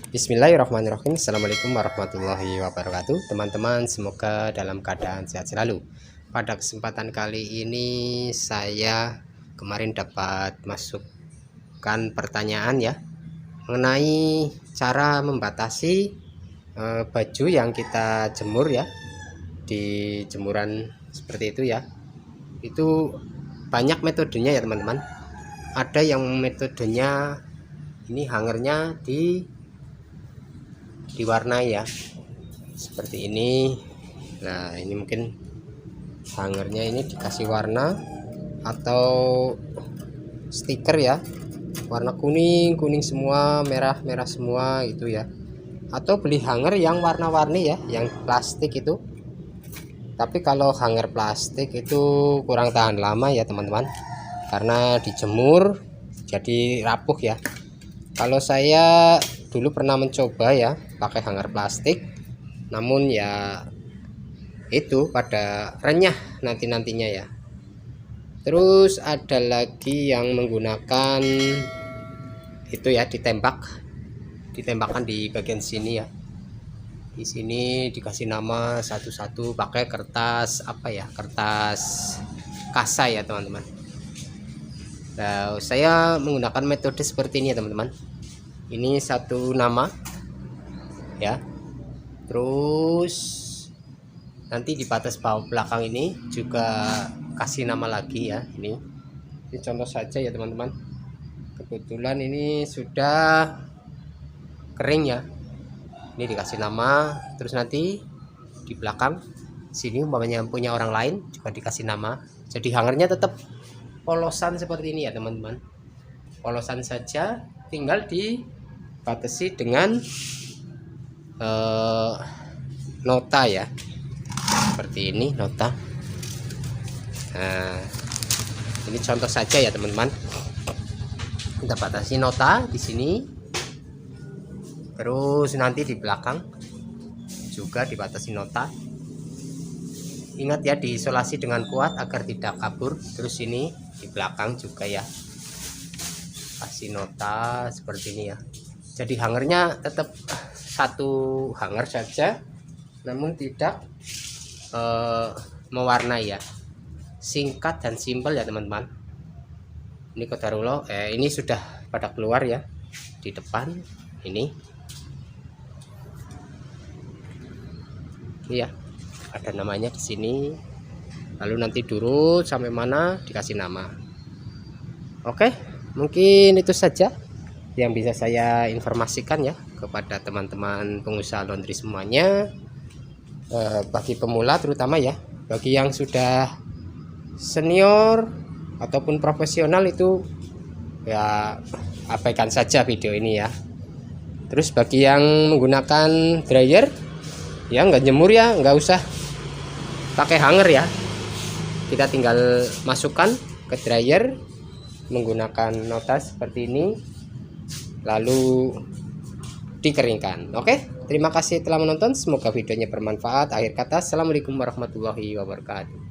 Bismillahirrahmanirrahim. Assalamualaikum warahmatullahi wabarakatuh. Teman-teman, semoga dalam keadaan sehat selalu. Pada kesempatan kali ini saya kemarin dapat masukkan pertanyaan ya mengenai cara membatasi baju yang kita jemur ya di jemuran seperti itu ya. Itu banyak metodenya ya teman-teman. Ada yang metodenya ini hangernya diwarnai ya seperti ini. Nah, ini mungkin hangernya ini dikasih warna atau stiker ya, warna kuning semua, merah semua gitu ya, atau beli hanger yang warna-warni ya, yang plastik itu. Tapi kalau hanger plastik itu kurang tahan lama ya teman-teman, karena dijemur jadi rapuh ya. Kalau saya dulu pernah mencoba ya pakai hanger plastik, namun ya itu pada renyah nantinya ya. Terus ada lagi yang menggunakan itu ya, ditembakkan di bagian sini ya. Di sini dikasih nama satu-satu pakai kertas apa ya, kertas kasa ya teman-teman. Nah, saya menggunakan metode seperti ini ya teman-teman. Ini satu nama ya, terus nanti di batas bawah belakang ini juga kasih nama lagi ya. Ini contoh saja ya teman-teman, kebetulan ini sudah kering ya, ini dikasih nama. Terus nanti di belakang sini umpamanya punya orang lain juga dikasih nama, jadi hangernya tetap polosan seperti ini ya teman-teman. Polosan saja, tinggal dibatasi dengan nota ya, seperti ini nota. Nah, ini contoh saja ya teman-teman. Kita batasi nota di sini, terus nanti di belakang juga dibatasi nota. Ingat ya, diisolasi dengan kuat agar tidak kabur. Terus ini di belakang juga ya, kasih nota seperti ini ya. Jadi hangernya tetap satu hanger saja, namun tidak mewarnai ya. Singkat dan simpel ya teman-teman. Ini kodarullah, ini sudah pada keluar ya di depan ini. Iya, ada namanya di sini. Lalu nanti durut sampai mana dikasih nama. Oke, mungkin itu saja yang bisa saya informasikan ya kepada teman-teman pengusaha laundry semuanya. Bagi pemula terutama ya, bagi yang sudah senior ataupun profesional itu ya abaikan saja video ini ya. Terus bagi yang menggunakan dryer ya, nggak jemur ya, nggak usah pakai hanger ya, kita tinggal masukkan ke dryer menggunakan nota seperti ini, lalu dikeringkan. Oke, terima kasih telah menonton, semoga videonya bermanfaat. Akhir kata, assalamualaikum warahmatullahi wabarakatuh.